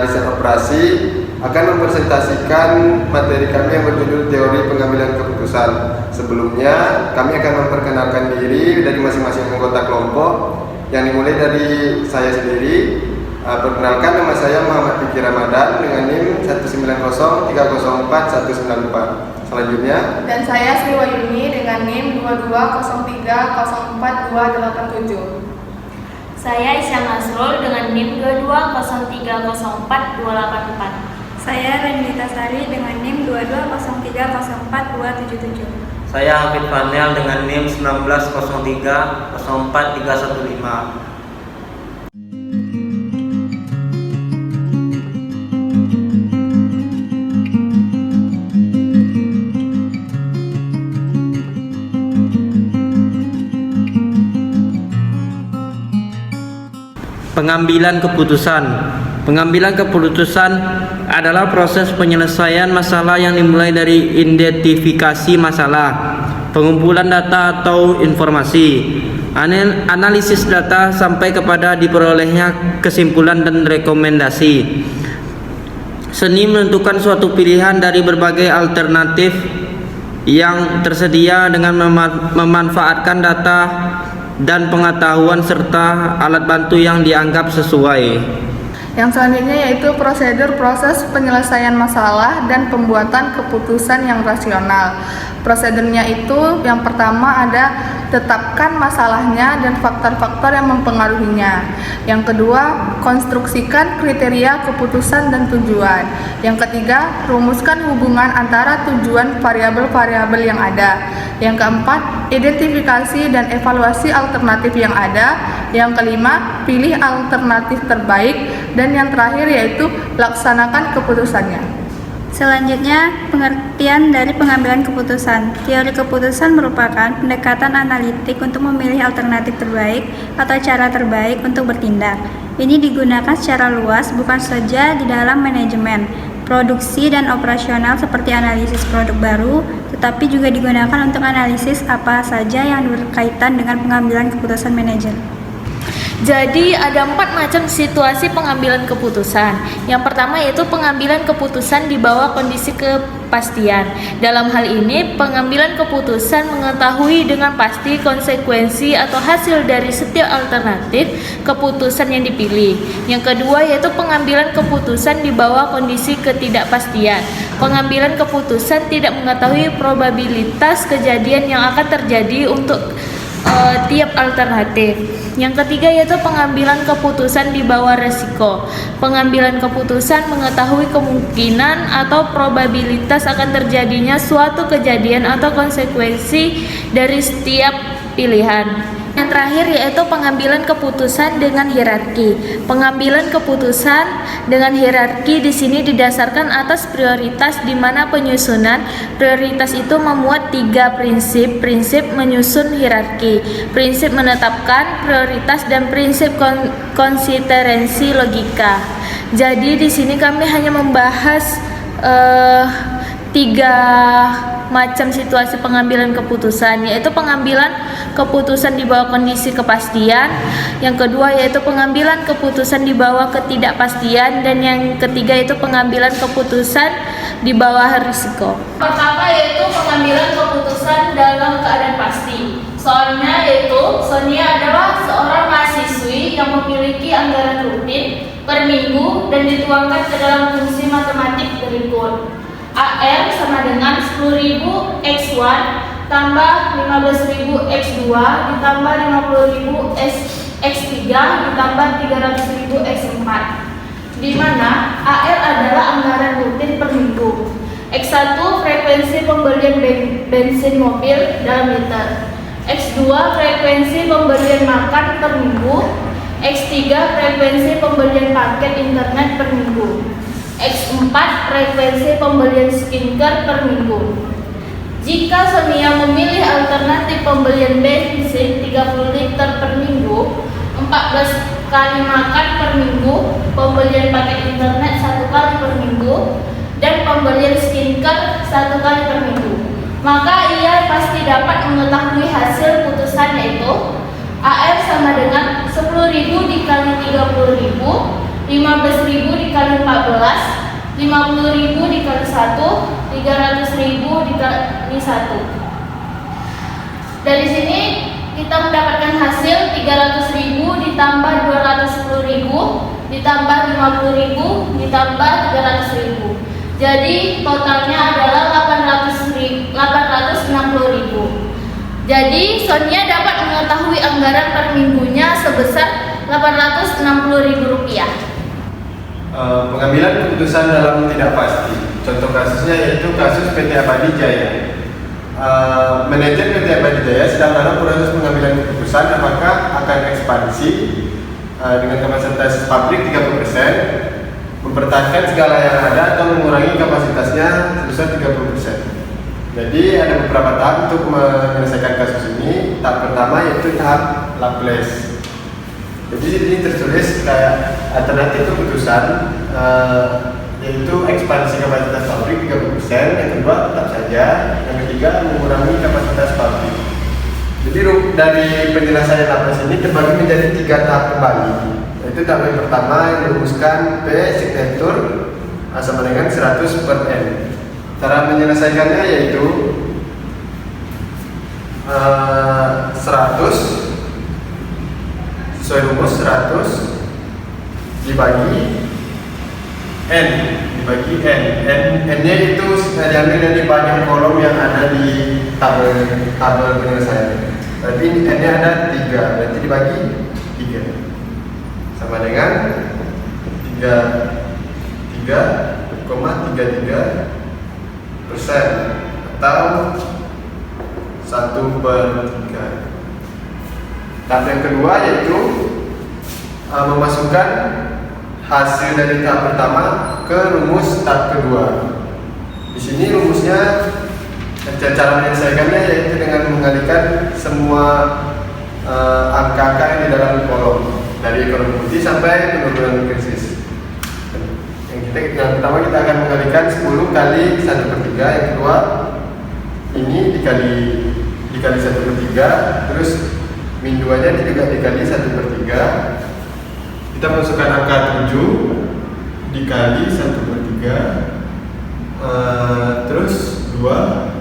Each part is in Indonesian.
desain operasi akan mempresentasikan materi kami yang berjudul teori pengambilan keputusan. Sebelumnya kami akan memperkenalkan diri dari masing-masing anggota kelompok yang dimulai dari saya sendiri. Perkenalkan, nama saya Muhammad Fikri Ramadan dengan NIM 190304194. Selanjutnya, dan saya Sri Wahyuni dengan NIM 220304287. Saya Isya Nasrul dengan NIM 220304284. Saya Renita Sari dengan NIM 220304277. Saya Hafid Fanel dengan NIM 190304315. Pengambilan keputusan. Pengambilan keputusan adalah proses penyelesaian masalah yang dimulai dari identifikasi masalah, pengumpulan data atau informasi, analisis data sampai kepada diperolehnya kesimpulan dan rekomendasi. Seni menentukan suatu pilihan dari berbagai alternatif yang tersedia dengan memanfaatkan data dan pengetahuan serta alat bantu yang dianggap sesuai. Yang selanjutnya yaitu prosedur proses penyelesaian masalah dan pembuatan keputusan yang rasional. Prosedurnya itu yang pertama ada tetapkan masalahnya dan faktor-faktor yang mempengaruhinya. Yang kedua, konstruksikan kriteria keputusan dan tujuan. Yang ketiga, rumuskan hubungan antara tujuan variabel-variabel yang ada. Yang keempat, identifikasi dan evaluasi alternatif yang ada. Yang kelima, pilih alternatif terbaik. Dan yang terakhir yaitu laksanakan keputusannya. Selanjutnya, pengertian dari pengambilan keputusan. Teori keputusan merupakan pendekatan analitik untuk memilih alternatif terbaik atau cara terbaik untuk bertindak. Ini digunakan secara luas bukan saja di dalam manajemen, produksi dan operasional seperti analisis produk baru, tetapi juga digunakan untuk analisis apa saja yang berkaitan dengan pengambilan keputusan manajer. Jadi ada 4 macam situasi pengambilan keputusan. Yang pertama yaitu pengambilan keputusan di bawah kondisi kepastian. Dalam hal ini, pengambilan keputusan mengetahui dengan pasti konsekuensi atau hasil dari setiap alternatif keputusan yang dipilih. Yang kedua yaitu pengambilan keputusan di bawah kondisi ketidakpastian. Pengambilan keputusan tidak mengetahui probabilitas kejadian yang akan terjadi untuk tiap alternatif. Yang ketiga yaitu pengambilan keputusan di bawah resiko. Pengambilan keputusan mengetahui kemungkinan atau probabilitas akan terjadinya suatu kejadian atau konsekuensi dari setiap pilihan. Yang terakhir yaitu pengambilan keputusan dengan hierarki. Pengambilan keputusan dengan hierarki di sini didasarkan atas prioritas, di mana penyusunan prioritas itu memuat 3 prinsip. Prinsip menyusun hierarki, prinsip menetapkan prioritas, dan prinsip konsistensi logika. Jadi di sini kami hanya membahas 3 macam situasi pengambilan keputusan, yaitu pengambilan keputusan di bawah kondisi kepastian, yang kedua yaitu pengambilan keputusan di bawah ketidakpastian, dan yang ketiga yaitu pengambilan keputusan di bawah risiko. Pertama yaitu pengambilan keputusan dalam keadaan pasti. Soalnya yaitu Sonia adalah seorang mahasiswi yang memiliki anggaran rutin per minggu dan dituangkan ke dalam fungsi matematik berikut. AR sama dengan 10.000 X1 tambah 15.000 X2 ditambah 50.000 X3 ditambah 300.000 X4, di mana AR adalah anggaran rutin per minggu. X1 frekuensi pembelian bensin mobil dalam liter. X2 frekuensi pembelian makan per minggu. X3 frekuensi pembelian paket internet per minggu. X4 frekuensi pembelian skincare per minggu. Jika Sonia memilih alternatif pembelian bensin 30 liter per minggu, 14 kali makan per minggu, pembelian paket internet 1 kali per minggu, dan pembelian skincare 1 kali per minggu, maka ia pasti dapat mengetahui hasil putusan, yaitu AR sama dengan 10.000 dikali 30.000 15.000 dikali 14, 50.000 dikali 1, 300.000 dikali 1. Dari sini kita mendapatkan hasil 300.000 ditambah 210.000 ditambah 50.000 ditambah 300.000. Jadi totalnya adalah 860.000. Jadi Sonia dapat mengetahui anggaran per minggunya sebesar Rp860.000. Pengambilan keputusan dalam tidak pasti. Contoh kasusnya yaitu kasus PT Abadi Jaya. Manajer PT Abadi Jaya sedang dalam proses pengambilan keputusan apakah akan ekspansi dengan kapasitas pabrik 30%, mempertahankan segala yang ada atau mengurangi kapasitasnya sebesar 30%. Jadi ada beberapa tahap untuk menyelesaikan kasus ini. Tahap pertama yaitu tahap Laplace. Jadi di sini tertulis kayak alternatif keputusan yaitu ekspansi kapasitas pabrik 30%, yang kedua tetap saja, yang ketiga mengurangi kapasitas pabrik. Jadi dari penyelesaian Laplace ini terbagi menjadi 3 tahap kembali. Yaitu tahap yang pertama yang dirumuskan P signatur sama dengan 100/N. Cara menyelesaikannya yaitu 100 sesuai rumus 100 dibagi N dibagi N-nya itu diambil dari banyak kolom yang ada di tabel penyelesaian. Berarti N-nya ada 3, berarti dibagi 3 sama dengan 3,33% atau 1/3. Tahap yang kedua yaitu memasukkan hasil dari tahap pertama ke rumus tahap kedua. Di sini rumusnya, cara menyelesaikannya yaitu dengan mengalihkan semua angka-angka yang di dalam kolom dari ekonomi putih sampai penurunan krisis. Yang pertama kita akan mengalihkan 10 kali 1/3, yang kedua ini dikali 1/3, terus min 2 nya juga dikali 1/3. Kita masukkan angka 7 dikali 1/3, terus 2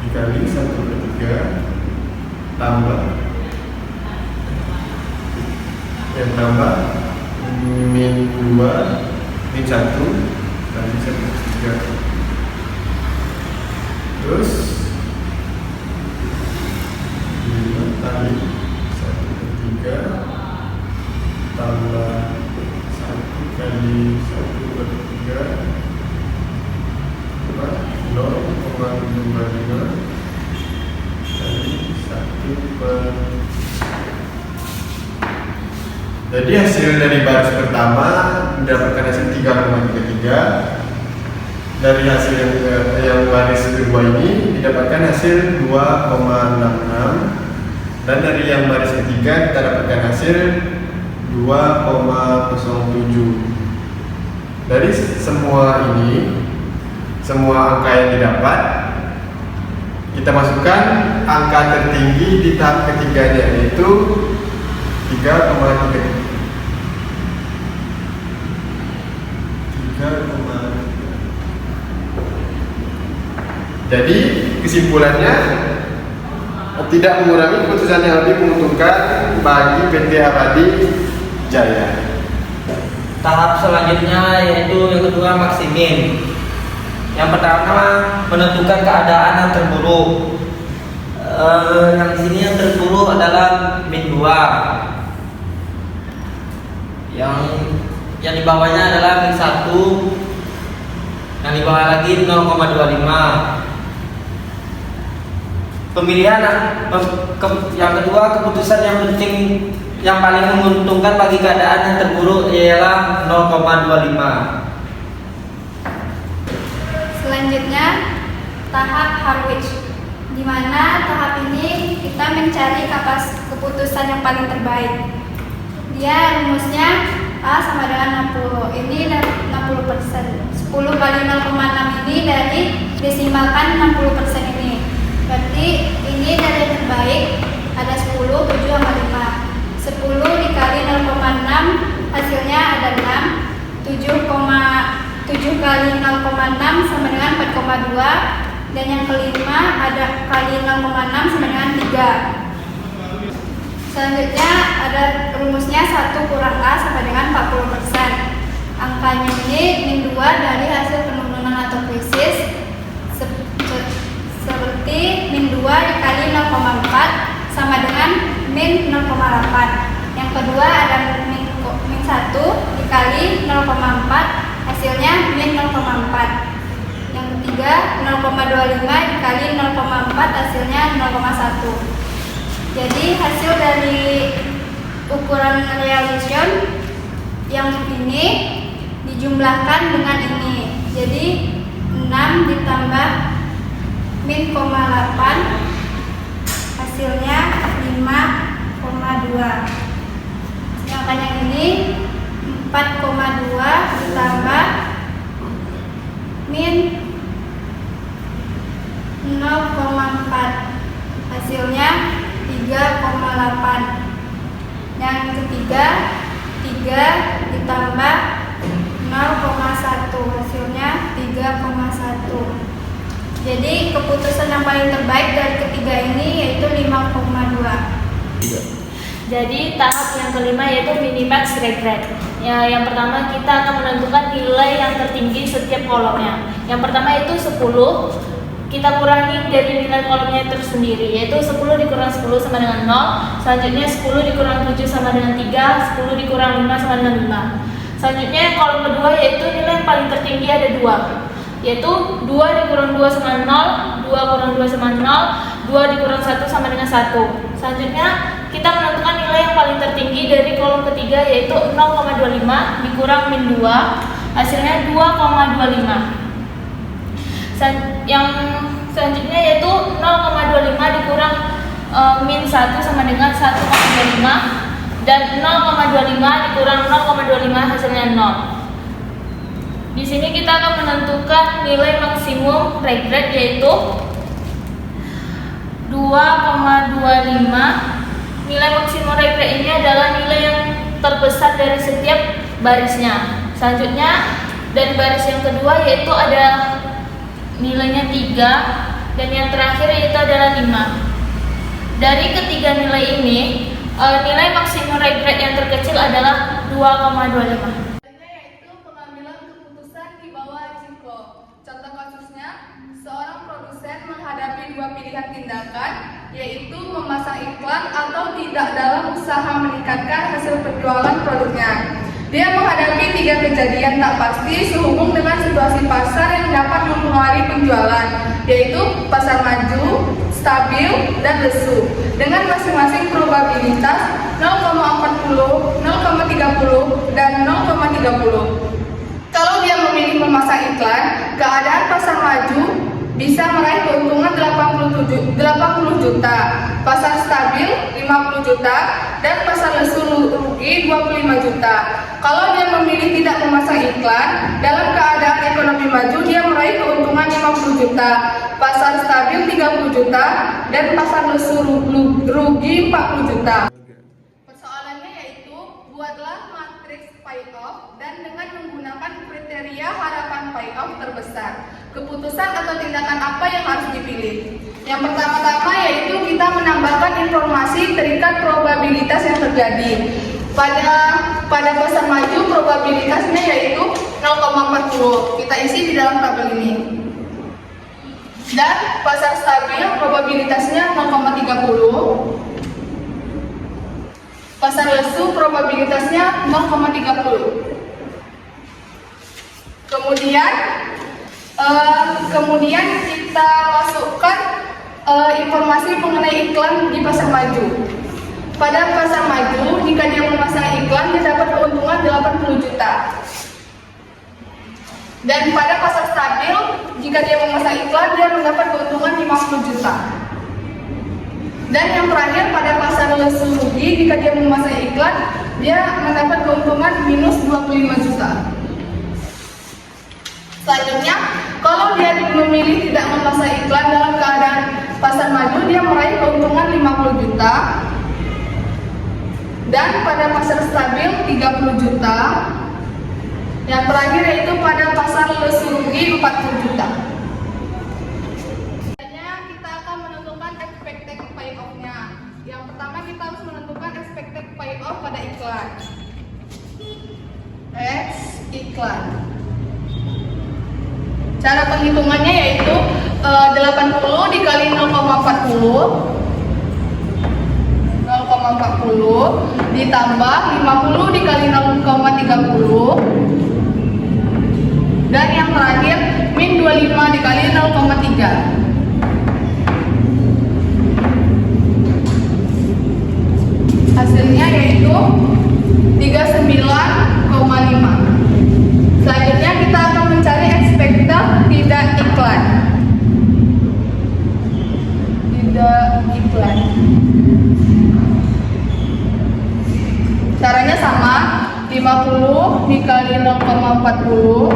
dikali 1/3 tambah min 2 min 1 kali 1/3, terus 5 kali 1/3 tambah 1 kali 1/3 0,25 kali 1/. Jadi hasil dari baris pertama mendapatkan hasil 3,33. Dari hasil yang baris kedua ini didapatkan hasil 2,66, dan dari yang baris ketiga kita dapatkan hasil 2,07. Dari semua ini, semua angka yang didapat, kita masukkan angka tertinggi di tahap ketiganya yaitu 3,3. Jadi kesimpulannya tidak mengurangi keputusan yang lebih menguntungkan bagi PT Abadi Jaya. Tahap selanjutnya yaitu yang kedua maksimin. Yang pertama menentukan keadaan yang terburuk. Yang di sini yang terburuk adalah min 2. Yang di bawahnya adalah min 1. Yang di bawah lagi 0,25. Pemilihan yang kedua, keputusan yang penting yang paling menguntungkan bagi keadaan yang terburuk ialah 0,25. Selanjutnya tahap Harwich, di mana tahap ini kita mencari keputusan yang paling terbaik. Dia rumusnya A sama dengan 60. Ini 60%. 10 kali 0,6 ini dari desimalkan 60% ini. Berarti ini dari yang terbaik ada 10, 7 sama 5. 10 dikali 0,6 Dan yang kelima ada kali 0,6 sama dengan 3. Selanjutnya ada rumusnya 1 kurang A sama dengan 40%. Angkanya ini min 2 dari hasil penurunan atau krisis seperti min 2 dikali 0,4 sama dengan min 0,8. Yang kedua ada min 1 dikali 0,4 hasilnya min 0,4. Yang ketiga 0,25 dikali 0,4 hasilnya 0,1. Jadi hasil dari ukuran realization yang ini dijumlahkan dengan ini. Jadi 6 ditambah min 0,8 hasilnya 5,2. Yang yang ini 4,2 ditambah min 0,4 hasilnya 3,8. Yang ketiga 3 ditambah 0,1 hasilnya 3,1. Jadi keputusan yang paling terbaik dari ketiga ini yaitu 5,2. Jadi tahap yang kelima yaitu minimax regret. Ya, yang pertama kita akan menentukan nilai yang tertinggi setiap kolomnya. Yang pertama itu 10. Kita kurangi dari nilai kolomnya itu sendiri, yaitu 10 dikurang 10 sama dengan 0. Selanjutnya 10 dikurang 7 sama dengan 3. 10 dikurang 5 sama dengan 5. Selanjutnya kolom kedua yaitu nilai yang paling tertinggi ada 2, yaitu 2 dikurang 2 sama 0. 2 kurang 2 sama 0. 2 dikurang 1 sama dengan 1. Selanjutnya kita menentukan nilai yang paling tertinggi dari kolom ketiga yaitu 0,25 dikurang min 2 hasilnya 2,25. Yang selanjutnya yaitu 0,25 dikurang min 1 sama dengan 1,25 dan 0,25 dikurang 0,25 hasilnya 0. Di sini kita akan menentukan nilai maksimum regret yaitu 2,25. Nilai maksimum regret ini adalah nilai yang terbesar dari setiap barisnya. Selanjutnya dari baris yang kedua yaitu ada nilainya 3 dan yang terakhir yaitu adalah 5. Dari ketiga nilai ini nilai maksimum regret yang terkecil adalah 2,25. Yaitu pengambilan keputusan di bawah risiko. Contoh kasusnya, seorang produsen menghadapi dua pilihan tindakan, yaitu memasang iklan atau tidak dalam usaha meningkatkan hasil penjualan produknya. Dia menghadapi 3 kejadian tak pasti sehubung dengan situasi pasar yang dapat mempengaruhi penjualan, yaitu pasar maju, stabil, dan lesu, dengan masing-masing probabilitas 0,40, 0,30, dan 0,30. Kalau dia memilih memasang iklan, keadaan pasar maju bisa meraih keuntungan 80 juta, pasar stabil 50 juta, dan pasar lesu rugi 25 juta. Kalau dia memilih tidak memasang iklan, dalam keadaan ekonomi maju dia meraih keuntungan 50 juta, pasar stabil 30 juta, dan pasar lesu rugi 40 juta. Persoalannya yaitu buatlah matriks payoff dan dengan menggunakan kriteria harapan payoff terbesar. Keputusan atau tindakan apa yang harus dipilih? Yang pertama-tama yaitu kita menambahkan informasi terikat probabilitas yang terjadi. Pada pasar maju probabilitasnya yaitu 0,40. Kita isi di dalam tabel ini. Dan pasar stabil probabilitasnya 0,30. Pasar lesu probabilitasnya 0,30. Kemudian kita masukkan informasi mengenai iklan di pasar maju. Pada pasar maju, jika dia memasang iklan, dia dapat keuntungan 80 juta. Dan pada pasar stabil, jika dia memasang iklan, dia mendapat keuntungan 50 juta. Dan yang terakhir, pada pasar lesu rugi, jika dia memasang iklan, dia mendapat keuntungan minus 25 juta. Selanjutnya, kalau dia memilih tidak memasang iklan dalam keadaan pasar maju, dia meraih keuntungan 50 juta. Dan pada pasar stabil 30 juta. Yang terakhir yaitu pada pasar lesu rugi 40 juta. iklan. Cara penghitungannya yaitu 80 dikali 0,40 ditambah 50 dikali 0,30 dan yang terakhir min 25 dikali 0,3. Hasilnya yaitu 39,5. Selanjutnya kita akan mencari ekspektor tidak iklan. Caranya sama, 50 dikali 0,40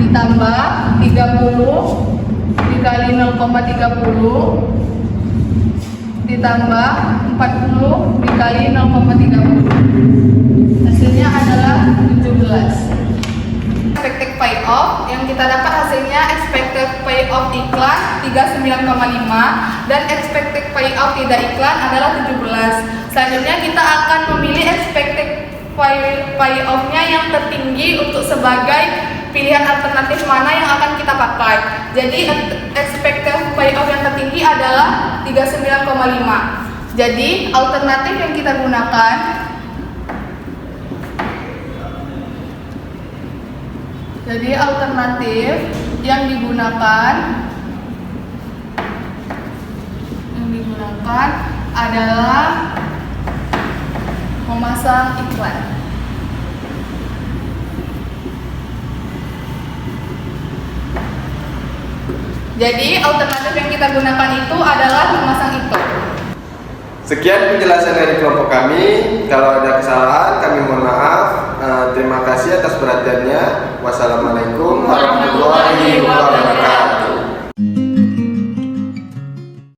ditambah 30 dikali 0,30 ditambah 40 dikali 0,30. Hasilnya adalah 17. Expected payoff yang kita dapat hasilnya expected payoff iklan 39,5 dan expected payoff tidak iklan adalah 17. Selanjutnya kita akan memilih expected payoff-nya yang tertinggi untuk sebagai pilihan alternatif mana yang akan kita pakai. Jadi expected payoff yang tertinggi adalah 39,5. Jadi alternatif yang kita gunakan adalah memasang iklan. Jadi alternatif yang kita gunakan itu adalah memasang iklan. Sekian penjelasan dari kelompok kami. Kalau ada kesalahan kami mohon maaf. Terima kasih atas perhatiannya. Wassalamualaikum.